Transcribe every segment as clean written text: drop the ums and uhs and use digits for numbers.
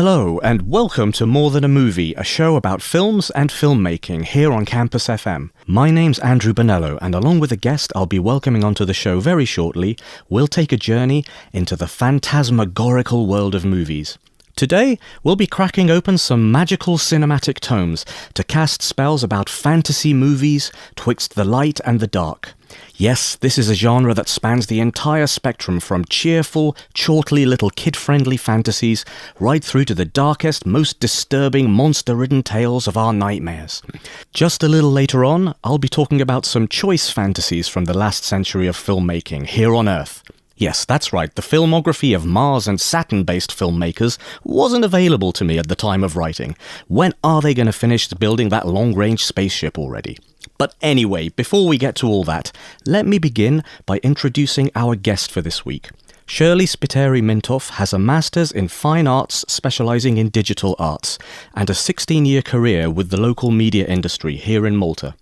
Hello, and welcome to More Than a Movie, a show about films and filmmaking here on Campus FM. My name's Andrew Bonello, and along with a guest I'll be welcoming onto the show very shortly, we'll take a journey into the phantasmagorical world of movies. Today, we'll be cracking open some magical cinematic tomes to cast spells about fantasy movies, twixt the light and the dark. Yes, this is a genre that spans the entire spectrum from cheerful, chortly little kid-friendly fantasies right through to the darkest, most disturbing, monster-ridden tales of our nightmares. Just a little later on, I'll be talking about some choice fantasies from the last century of filmmaking here on Earth. Yes, that's right, the filmography of Mars and Saturn-based filmmakers wasn't available to me at the time of writing. When are they going to finish building that long-range spaceship already? But anyway, before we get to all that, let me begin by introducing our guest for this week. Shirley Spiteri Mintoff has a Master's in Fine Arts specialising in digital arts and a 16-year career with the local media industry here in Malta.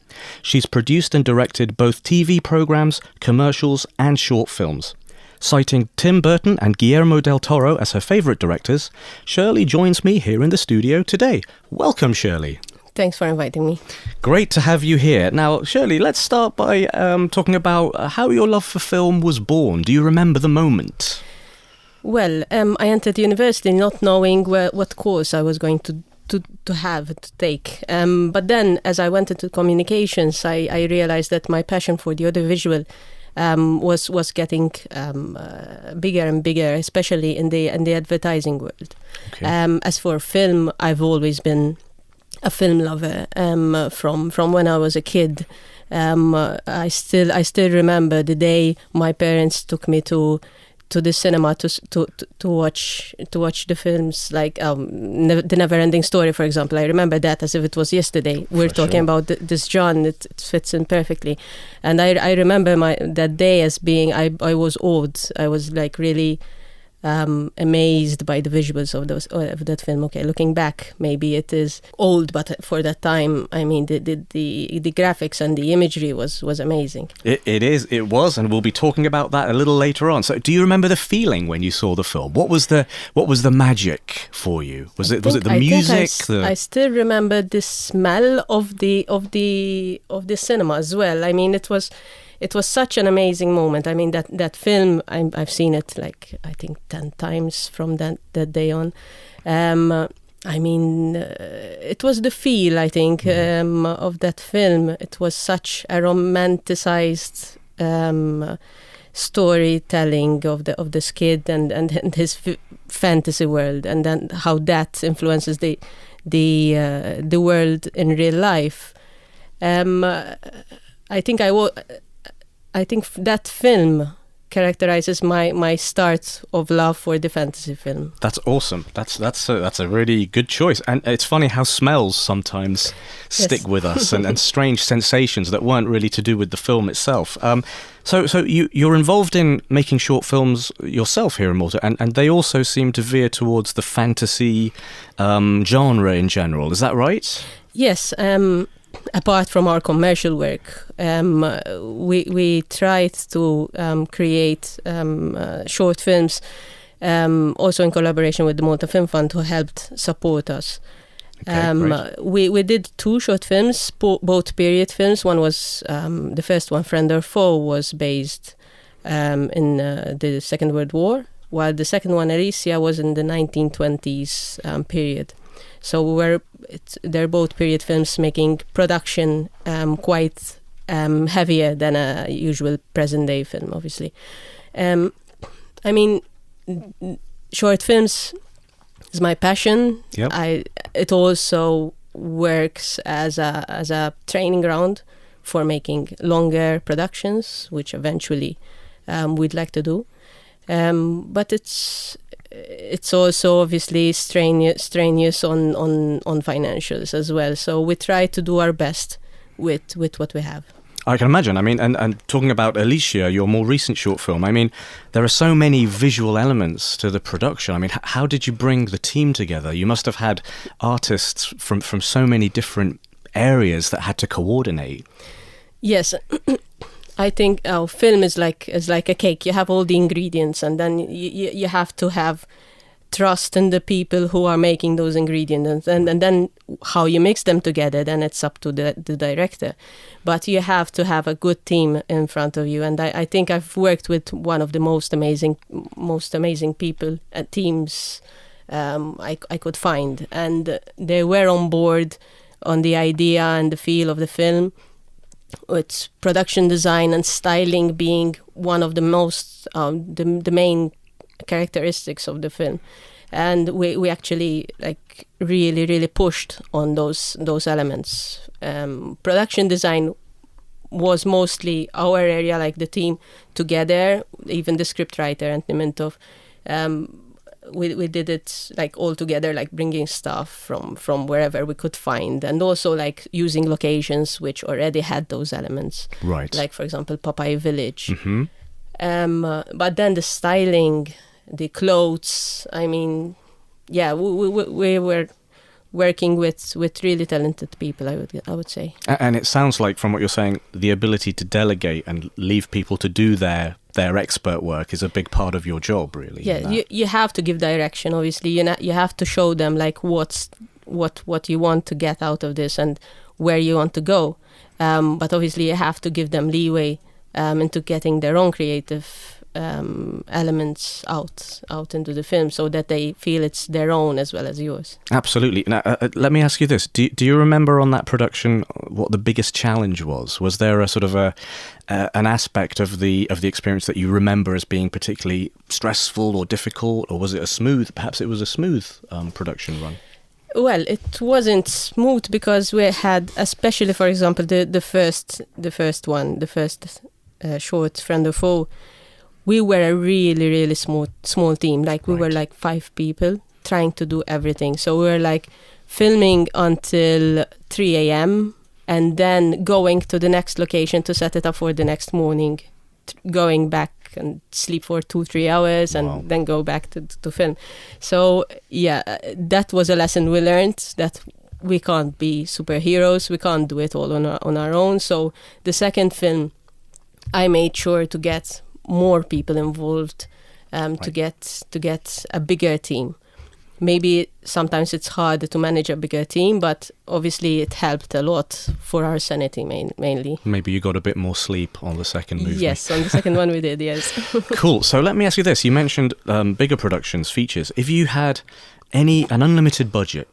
She's produced and directed both TV programmes, commercials and short films. Citing Tim Burton and Guillermo del Toro as her favourite directors, Shirley joins me here in the studio today. Welcome, Shirley. Thanks for inviting me. Great to have you here. Now, Shirley, let's start by talking about how your love for film was born. Do you remember the moment? Well, I entered university not knowing what course I was going to take. But then, as I went into communications, I realized that my passion for the audiovisual was getting bigger and bigger, especially in the advertising world. Okay. As for film, I've always been a film lover from when I was a kid. I still remember the day my parents took me to the cinema to watch the films like the Neverending Story, for example. I remember that as if it was yesterday. We're talking about this John. It fits in perfectly, and I remember that day as being I was awed. I was like really amazed by the visuals of that film. Okay, looking back, maybe it is old, but for that time, I mean, the graphics and the imagery was amazing. It was, and we'll be talking about that a little later on. So, do you remember the feeling when you saw the film? What was the magic for you? Was it the music? I still remember the smell of the cinema as well. I mean, it was such an amazing moment. I mean, that film, I've seen it like, I think 10 times from that day on. I mean, it was the feel, I think, of that film. It was such a romanticized storytelling of this kid and his fantasy world, and then how that influences the world in real life. I think that film characterizes my start of love for the fantasy film. That's awesome. That's a really good choice. And it's funny how smells sometimes stick with us and strange sensations that weren't really to do with the film itself. So you're involved in making short films yourself here in Malta, and they also seem to veer towards the fantasy genre in general. Is that right? Yes. Apart from our commercial work, we tried to create short films, also in collaboration with the Malta Film Fund, who helped support us. Okay, we did 2 short films, both period films. One was the first one, Friend or Foe, was based in the Second World War, while the second one, Alicia, was in the 1920s period. So they're both period films, making production quite heavier than a usual present-day film, obviously. I mean, short films is my passion. Yep. It also works as a training ground for making longer productions, which eventually we'd like to do. But it's also obviously strenuous on financials as well. So we try to do our best with what we have. I can imagine. I mean, and talking about Alicia, your more recent short film, I mean, there are so many visual elements to the production. I mean, how did you bring the team together? You must have had artists from so many different areas that had to coordinate. Yes. I think our film is like a cake. You have all the ingredients, and then you have to have trust in the people who are making those ingredients, and then how you mix them together, then it's up to the director. But you have to have a good team in front of you, and I think I've worked with one of the most amazing people and teams I could find, and they were on board on the idea and the feel of the film, with production design and styling being one of the most the main characteristics of the film. And we actually like really pushed on those elements. Production design was mostly our area, like the team together, even the scriptwriter Anthony Mintoff. We did it like all together, like bringing stuff from wherever we could find, and also like using locations which already had those elements. Right. Like, for example, Popeye Village. Mm-hmm. But then the styling, the clothes, I mean, yeah, we were working with really talented people, I would say. And it sounds like, from what you're saying, the ability to delegate and leave people to do their expert work is a big part of your job, really. Yeah, you have to give direction, obviously. You have to show them like what you want to get out of this and where you want to go. But obviously you have to give them leeway into getting their own creative elements out into the film, so that they feel it's their own as well as yours. Absolutely. Now, let me ask you this: do you remember on that production what the biggest challenge was? Was there a sort of an aspect of the experience that you remember as being particularly stressful or difficult, or was it perhaps it was a smooth production run? Well, it wasn't smooth because we had, especially for example, the first short, Friend or Foe. We were a really small team. Like we were like 5 people trying to do everything. So we were like filming until 3 a.m. and then going to the next location to set it up for the next morning, going back and sleep for 2-3 hours and then go back to film. So yeah, that was a lesson we learned, that we can't be superheroes. We can't do it all on our own. So the second film, I made sure to get more people involved, to get a bigger team. Maybe sometimes it's hard to manage a bigger team, but obviously it helped a lot for our sanity mainly. Maybe you got a bit more sleep on the second movie. Yes, on the second one we did, yes. Cool. So let me ask you this. You mentioned bigger productions, features. If you had an unlimited budget,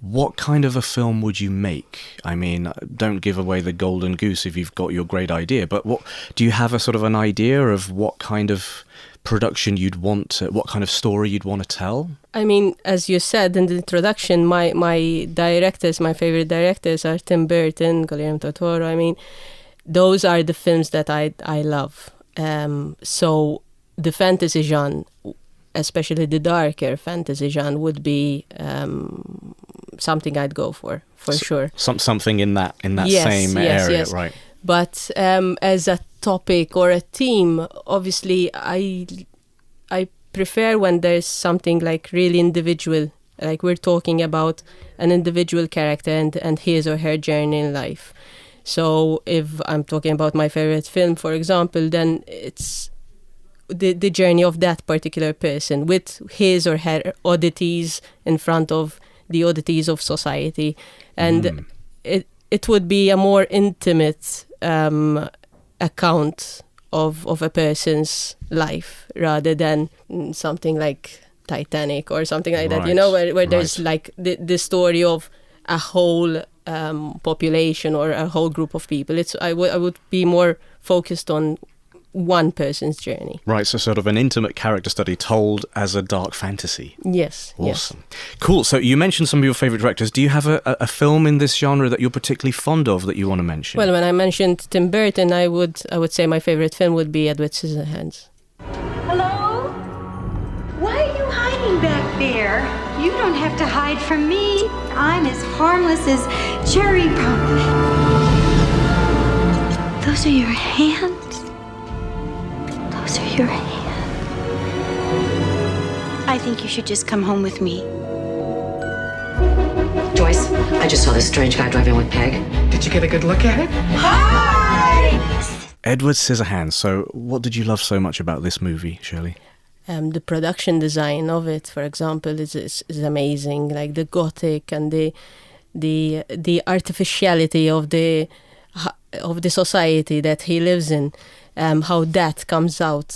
what kind of a film would you make? I mean, don't give away the golden goose if you've got your great idea, but what do you have a sort of an idea of what kind of production you'd want to, what kind of story you'd want to tell? I mean, as you said in the introduction, my favorite directors are Tim Burton, Guillermo del Toro. I mean, those are the films that I love. So the fantasy genre, especially the darker fantasy genre, would be something I'd go for sure. Something in that same area, yes. Right? But as a topic or a theme, obviously, I prefer when there's something like really individual, like we're talking about an individual character and his or her journey in life. So if I'm talking about my favorite film, for example, then it's the journey of that particular person with his or her oddities in front of the oddities of society, and it would be a more intimate account of a person's life rather than something like Titanic or something like that, you know, where there's like the story of a whole population or a whole group of people. I would be more focused on one person's journey. Right, so sort of an intimate character study told as a dark fantasy. Yes. Awesome. Yes. Cool. So you mentioned some of your favourite directors. Do you have a film in this genre that you're particularly fond of that you want to mention? Well, when I mentioned Tim Burton, I would say my favourite film would be Edward Scissorhands. Hello? Why are you hiding back there? You don't have to hide from me. I'm as harmless as cherry pie. Those are your hands? Those are your hands. I think you should just come home with me. Joyce, I just saw this strange guy driving with Peg. Did you get a good look at it? Hi! Edward Scissorhands. So what did you love so much about this movie, Shirley? the production design of it, for example, is amazing. Like the Gothic and the artificiality of the society that he lives in, how that comes out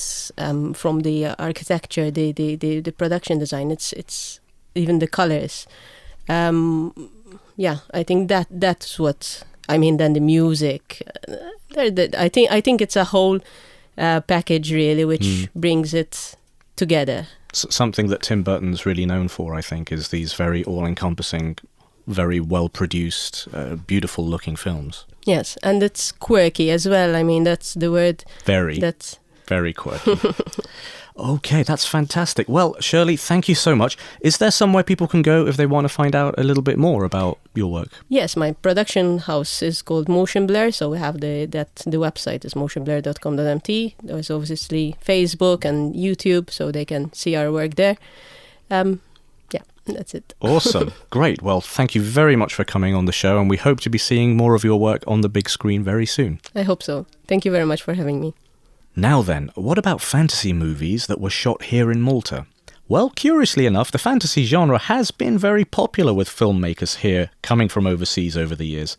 from the architecture, the production design. It's even the colors. I think that's what I mean. Then the music. I think it's a whole package really, which brings it together. Something that Tim Burton's really known for, I think, is these very all-encompassing, very well-produced, beautiful-looking films. Yes, and it's quirky as well. I mean, that's the word. Very quirky. Okay, that's fantastic. Well, Shirley, thank you so much. Is there somewhere people can go if they want to find out a little bit more about your work? Yes, my production house is called Motion Blur, so we have the website is motionblur.com.mt. There's obviously Facebook and YouTube, so they can see our work there. That's it. Awesome. Great. Well, thank you very much for coming on the show, and we hope to be seeing more of your work on the big screen very soon. I hope so. Thank you very much for having me. Now then, what about fantasy movies that were shot here in Malta? Well, curiously enough, the fantasy genre has been very popular with filmmakers here coming from overseas over the years.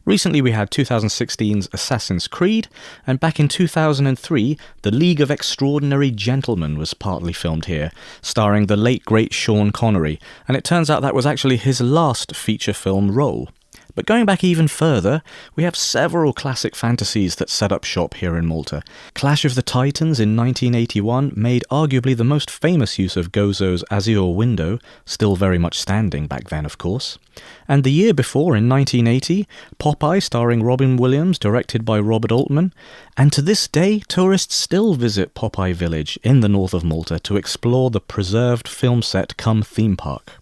Recently we had 2016's Assassin's Creed, and back in 2003, The League of Extraordinary Gentlemen was partly filmed here, starring the late great Sean Connery, and it turns out that was actually his last feature film role. But going back even further, we have several classic fantasies that set up shop here in Malta. Clash of the Titans in 1981 made arguably the most famous use of Gozo's azure window, still very much standing back then of course. And the year before, in 1980, Popeye starring Robin Williams, directed by Robert Altman. And to this day, tourists still visit Popeye Village in the north of Malta to explore the preserved film set cum theme park.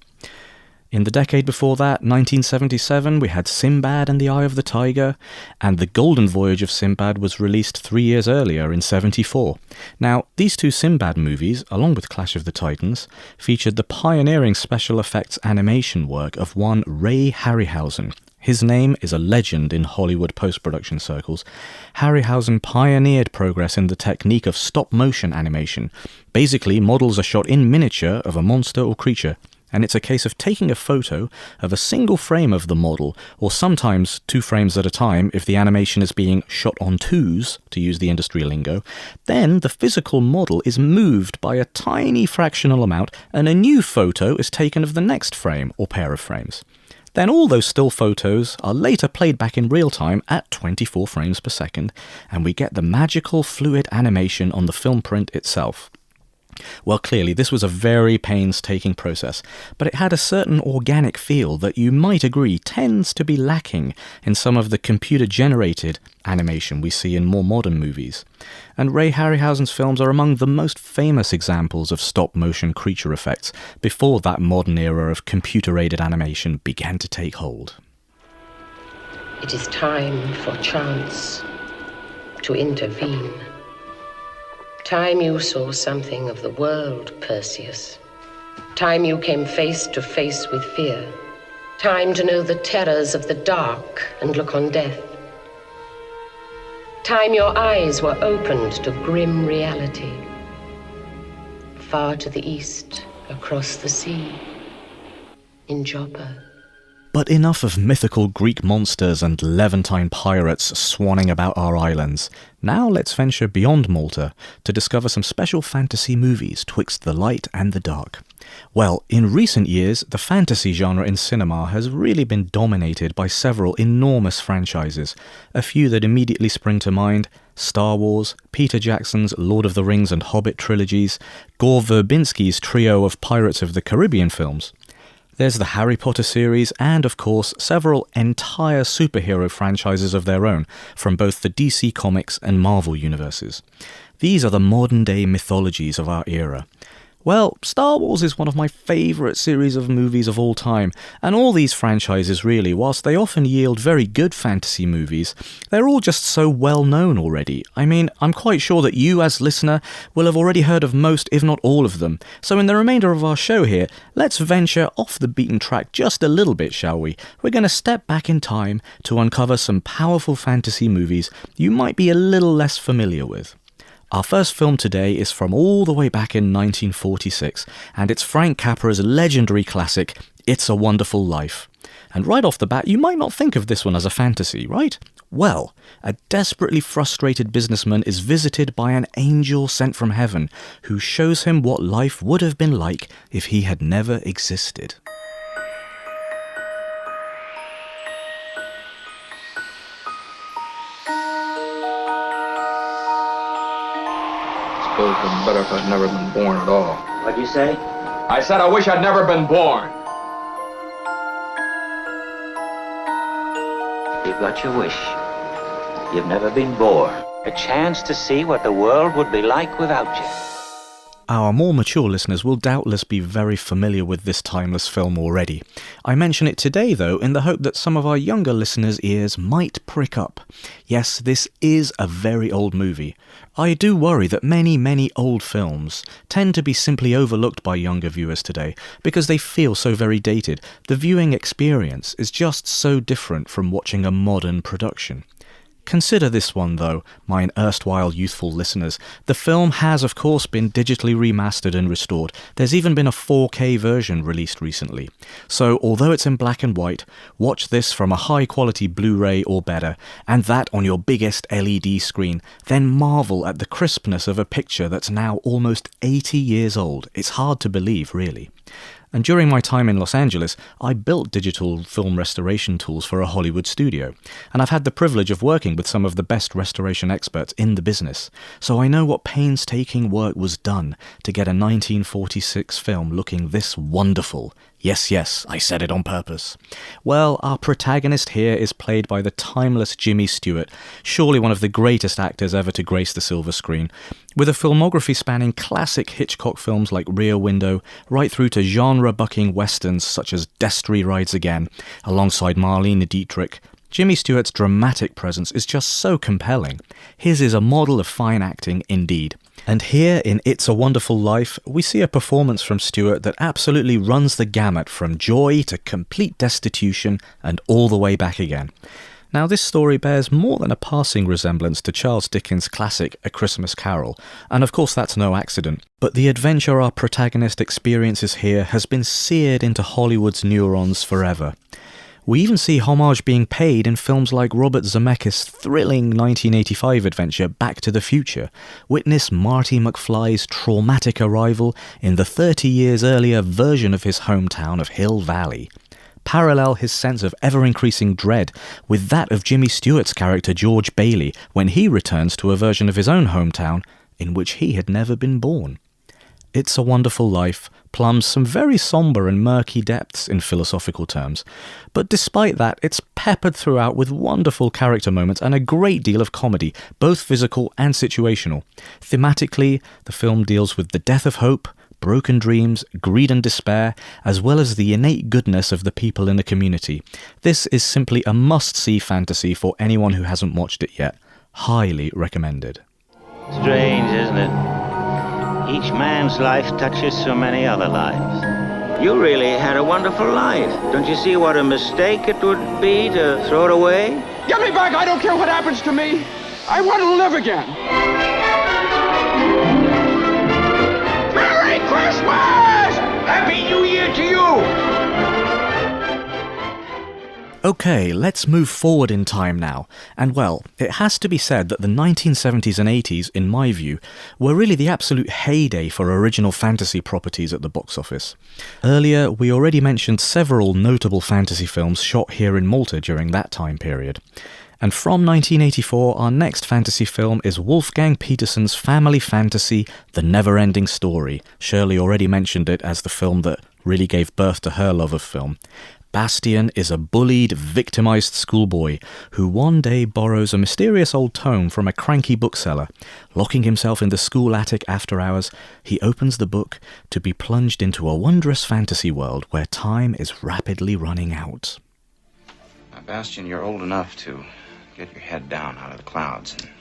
In the decade before that, 1977, we had Sinbad and the Eye of the Tiger, and The Golden Voyage of Sinbad was released 3 years earlier in 1974. Now, these two Sinbad movies, along with Clash of the Titans, featured the pioneering special effects animation work of one Ray Harryhausen. His name is a legend in Hollywood post-production circles. Harryhausen pioneered progress in the technique of stop-motion animation. Basically, models are shot in miniature of a monster or creature, and it's a case of taking a photo of a single frame of the model, or sometimes 2 frames at a time if the animation is being shot on twos, to use the industry lingo. Then the physical model is moved by a tiny fractional amount, and a new photo is taken of the next frame or pair of frames. Then all those still photos are later played back in real time at 24 frames per second, and we get the magical fluid animation on the film print itself. Well, clearly, this was a very painstaking process, but it had a certain organic feel that you might agree tends to be lacking in some of the computer-generated animation we see in more modern movies. And Ray Harryhausen's films are among the most famous examples of stop-motion creature effects before that modern era of computer-aided animation began to take hold. It is time for chance to intervene. Time you saw something of the world, Perseus. Time you came face to face with fear. Time to know the terrors of the dark and look on death. Time your eyes were opened to grim reality. Far to the east, across the sea, in Joppa. But enough of mythical Greek monsters and Levantine pirates swanning about our islands. Now let's venture beyond Malta to discover some special fantasy movies twixt the light and the dark. Well, in recent years, the fantasy genre in cinema has really been dominated by several enormous franchises. A few that immediately spring to mind: Star Wars, Peter Jackson's Lord of the Rings and Hobbit trilogies, Gore Verbinski's trio of Pirates of the Caribbean films. There's the Harry Potter series, and of course several entire superhero franchises of their own from both the DC Comics and Marvel universes. These are the modern-day mythologies of our era. Well, Star Wars is one of my favourite series of movies of all time, and all these franchises really, whilst they often yield very good fantasy movies, they're all just so well known already. I mean, I'm quite sure that you as listener will have already heard of most, if not all of them. So in the remainder of our show here, let's venture off the beaten track just a little bit, shall we? We're going to step back in time to uncover some powerful fantasy movies you might be a little less familiar with. Our first film today is from all the way back in 1946, and it's Frank Capra's legendary classic, It's a Wonderful Life. And right off the bat, you might not think of this one as a fantasy, right? Well, a desperately frustrated businessman is visited by an angel sent from heaven who shows him what life would have been like if he had never existed. I suppose it been better if I'd never been born at all. What'd you say? I said I wish I'd never been born. You've got your wish. You've never been born. A chance to see what the world would be like without you. Our more mature listeners will doubtless be very familiar with this timeless film already. I mention it today, though, in the hope that some of our younger listeners' ears might prick up. Yes, this is a very old movie. I do worry that many old films tend to be simply overlooked by younger viewers today because they feel so very dated. The viewing experience is just so different from watching a modern production. Consider this one, though, mine erstwhile youthful listeners. The film has, of course, been digitally remastered and restored. There's even been a 4K version released recently. So, although it's in black and white, watch this from a high-quality Blu-ray or better, and that on your biggest LED screen. Then marvel at the crispness of a picture that's now almost 80 years old. It's hard to believe, really. And during my time in Los Angeles, I built digital film restoration tools for a Hollywood studio, and I've had the privilege of working with some of the best restoration experts in the business, so I know what painstaking work was done to get a 1946 film looking this wonderful. Yes, I said it on purpose. Well, our protagonist here is played by the timeless Jimmy Stewart, surely one of the greatest actors ever to grace the silver screen, with a filmography spanning classic Hitchcock films like Rear Window, right through to genre-bucking westerns such as Destry Rides Again, alongside Marlene Dietrich. Jimmy Stewart's dramatic presence is just so compelling. His is a model of fine acting indeed. And here in It's a Wonderful Life, we see a performance from Stewart that absolutely runs the gamut from joy to complete destitution and all the way back again. Now, this story bears more than a passing resemblance to Charles Dickens' classic A Christmas Carol, and of course that's no accident. But the adventure our protagonist experiences here has been seared into Hollywood's neurons forever. We even see homage being paid in films like Robert Zemeckis' thrilling 1985 adventure Back to the Future. Witness Marty McFly's traumatic arrival in the 30 years earlier version of his hometown of Hill Valley. Parallel his sense of ever-increasing dread with that of Jimmy Stewart's character George Bailey when he returns to a version of his own hometown in which he had never been born. It's a Wonderful Life plumbs some very somber and murky depths in philosophical terms, but despite that, it's peppered throughout with wonderful character moments and a great deal of comedy, both physical and situational. Thematically, the film deals with the death of hope, broken dreams, greed and despair, as well as the innate goodness of the people in the community. This is simply a must-see fantasy for anyone who hasn't watched it yet. Highly recommended. Strange, isn't it? Each man's life touches so many other lives. You really had a wonderful life. Don't you see what a mistake it would be to throw it away? Get me back! I don't care what happens to me! I want to live again! Merry Christmas! Happy New Year to you! Okay, let's move forward in time now. And well, it has to be said that the 1970s and 80s, in my view, were really the absolute heyday for original fantasy properties at the box office. Earlier, we already mentioned several notable fantasy films shot here in Malta during that time period. And from 1984, our next fantasy film is Wolfgang Petersen's family fantasy, The Neverending Story. Shirley already mentioned it as the film that really gave birth to her love of film. Bastian is a bullied, victimized schoolboy who one day borrows a mysterious old tome from a cranky bookseller. Locking himself in the school attic after hours, he opens the book to be plunged into a wondrous fantasy world where time is rapidly running out. Now, Bastian, you're old enough to get your head down out of the clouds and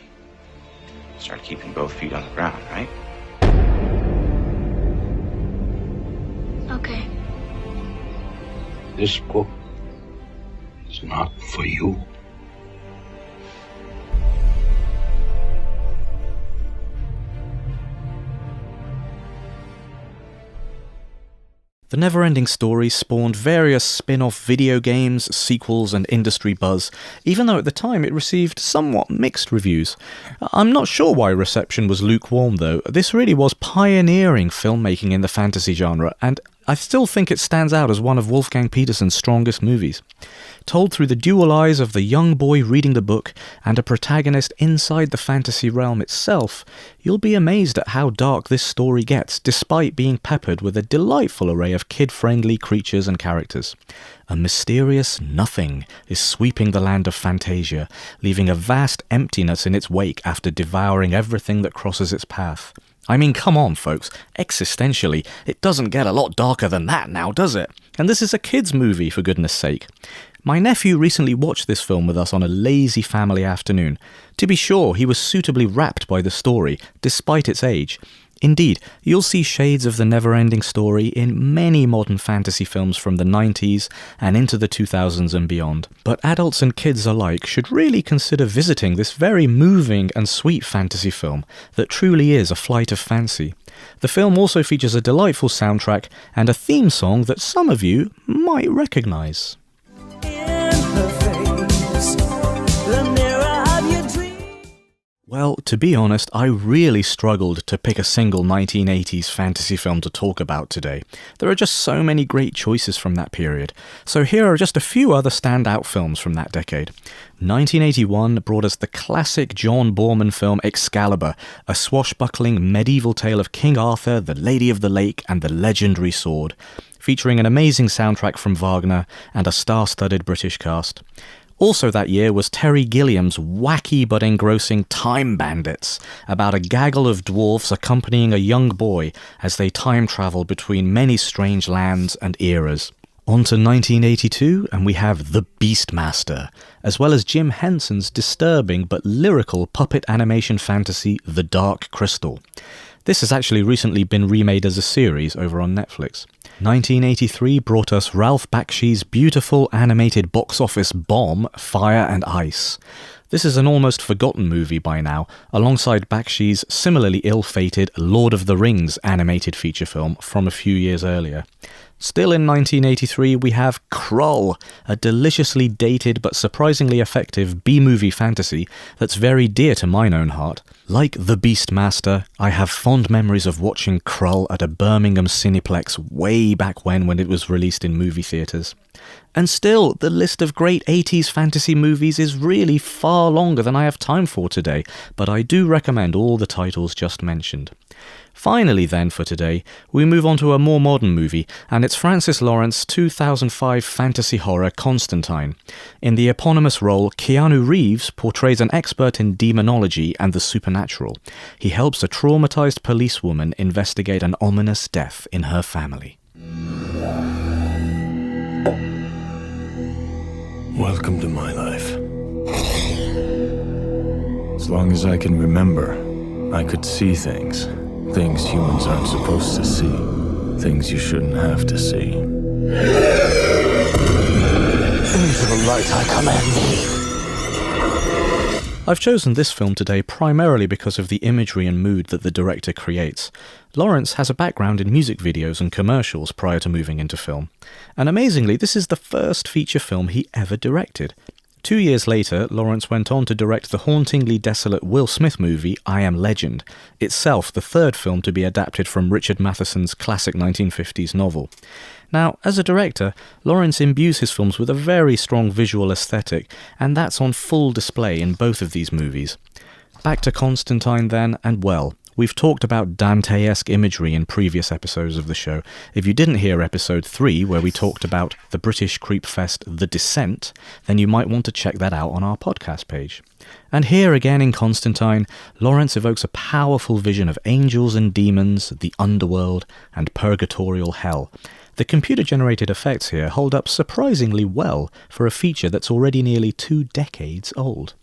start keeping both feet on the ground, right? Okay. This book is not for you. The Neverending Story spawned various spin-off video games, sequels and industry buzz, even though at the time it received somewhat mixed reviews. I'm not sure why reception was lukewarm though. This really was pioneering filmmaking in the fantasy genre, and I still think it stands out as one of Wolfgang Petersen's strongest movies. Told through the dual eyes of the young boy reading the book and a protagonist inside the fantasy realm itself, you'll be amazed at how dark this story gets, despite being peppered with a delightful array of kid-friendly creatures and characters. A mysterious nothing is sweeping the land of Fantasia, leaving a vast emptiness in its wake after devouring everything that crosses its path. I mean, come on, folks. Existentially, it doesn't get a lot darker than that now, does it? And this is a kids' movie, for goodness sake. My nephew recently watched this film with us on a lazy family afternoon. To be sure, he was suitably rapt by the story, despite its age. Indeed, you'll see shades of the Neverending Story in many modern fantasy films from the 90s and into the 2000s and beyond. But adults and kids alike should really consider visiting this very moving and sweet fantasy film that truly is a flight of fancy. The film also features a delightful soundtrack and a theme song that some of you might recognise. Well, to be honest, I really struggled to pick a single 1980s fantasy film to talk about today. There are just so many great choices from that period. So here are just a few other standout films from that decade. 1981 brought us the classic John Boorman film Excalibur, a swashbuckling medieval tale of King Arthur, the Lady of the Lake, and the legendary sword, featuring an amazing soundtrack from Wagner and a star-studded British cast. Also that year was Terry Gilliam's wacky but engrossing Time Bandits, about a gaggle of dwarfs accompanying a young boy as they time travel between many strange lands and eras. On to 1982, and we have The Beastmaster, as well as Jim Henson's disturbing but lyrical puppet animation fantasy The Dark Crystal. This has actually recently been remade as a series over on Netflix. 1983 brought us Ralph Bakshi's beautiful animated box office bomb, Fire and Ice. This is an almost forgotten movie by now, alongside Bakshi's similarly ill-fated Lord of the Rings animated feature film from a few years earlier. Still in 1983, we have Krull, a deliciously dated but surprisingly effective B-movie fantasy that's very dear to mine own heart. Like The Beastmaster, I have fond memories of watching Krull at a Birmingham Cineplex way back when it was released in movie theatres. And still, the list of great 80s fantasy movies is really far longer than I have time for today, but I do recommend all the titles just mentioned. Finally then, for today, we move on to a more modern movie, and it's Francis Lawrence's 2005 fantasy horror Constantine. In the eponymous role, Keanu Reeves portrays an expert in demonology and the supernatural. He helps a traumatized policewoman investigate an ominous death in her family. Welcome to my life. As long as I can remember, I could see things. Things humans aren't supposed to see. Things you shouldn't have to see. Into the light I command thee. I've chosen this film today primarily because of the imagery and mood that the director creates. Lawrence has a background in music videos and commercials prior to moving into film. And amazingly, this is the first feature film he ever directed. 2 years later, Lawrence went on to direct the hauntingly desolate Will Smith movie I Am Legend, itself the third film to be adapted from Richard Matheson's classic 1950s novel. Now, as a director, Lawrence imbues his films with a very strong visual aesthetic, and that's on full display in both of these movies. Back to Constantine then, and well, we've talked about Dante-esque imagery in previous episodes of the show. If you didn't hear episode 3, where we talked about the British creep fest The Descent, then you might want to check that out on our podcast page. And here again in Constantine, Lawrence evokes a powerful vision of angels and demons, the underworld, and purgatorial hell. The computer-generated effects here hold up surprisingly well for a feature that's already nearly 2 decades old.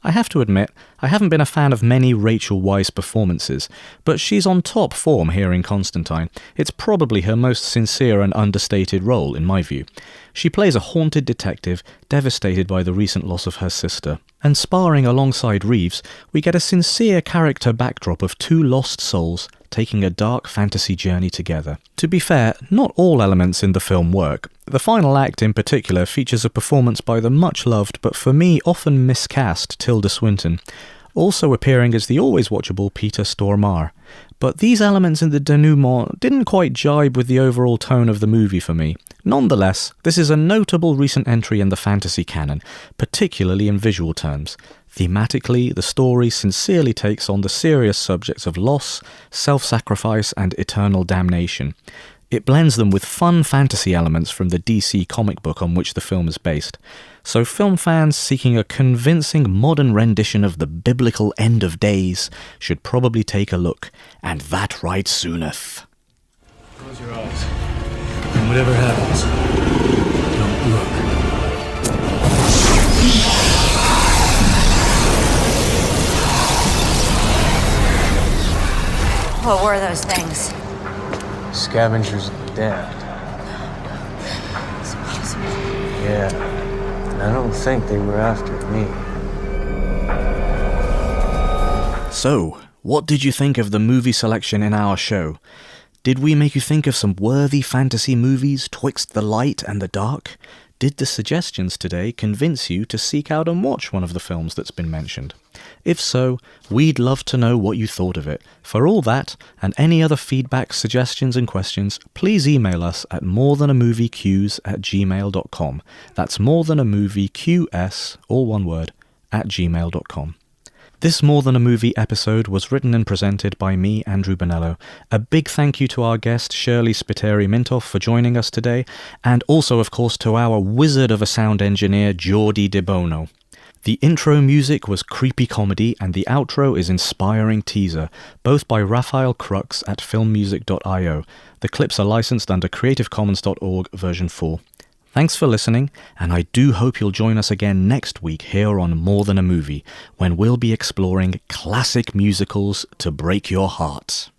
I have to admit, I haven't been a fan of many Rachel Weisz performances, but she's on top form here in Constantine. It's probably her most sincere and understated role, in my view. She plays a haunted detective, devastated by the recent loss of her sister. And sparring alongside Reeves, we get a sincere character backdrop of two lost souls taking a dark fantasy journey together. To be fair, not all elements in the film work. The final act in particular features a performance by the much-loved but for me often miscast Tilda Swinton, also appearing as the always watchable Peter Stormare. But these elements in the denouement didn't quite jibe with the overall tone of the movie for me. Nonetheless, this is a notable recent entry in the fantasy canon, particularly in visual terms. Thematically, the story sincerely takes on the serious subjects of loss, self-sacrifice, and eternal damnation. It blends them with fun fantasy elements from the DC comic book on which the film is based. So film fans seeking a convincing modern rendition of the biblical end of days should probably take a look, and that right sooneth. Close your eyes, and whatever happens, don't look. What were those things? Scavengers of the damned. It's impossible. Yeah, and I don't think they were after me. So, what did you think of the movie selection in our show? Did we make you think of some worthy fantasy movies twixt the light and the dark? Did the suggestions today convince you to seek out and watch one of the films that's been mentioned? If so, we'd love to know what you thought of it. For all that, and any other feedback, suggestions and questions, please email us at morethan-a-movieqs@gmail.com. That's morethan-a-movieqs, all one word, @gmail.com. This More Than a Movie episode was written and presented by me, Andrew Bonello. A big thank you to our guest, Shirley Spiteri Mintoff, for joining us today, and also, of course, to our wizard of a sound engineer, Geordie De Bono. The intro music was Creepy Comedy, and the outro is Inspiring Teaser, both by Raphael Crux at filmmusic.io. The clips are licensed under creativecommons.org version 4. Thanks for listening, and I do hope you'll join us again next week here on More Than a Movie, when we'll be exploring classic musicals to break your hearts.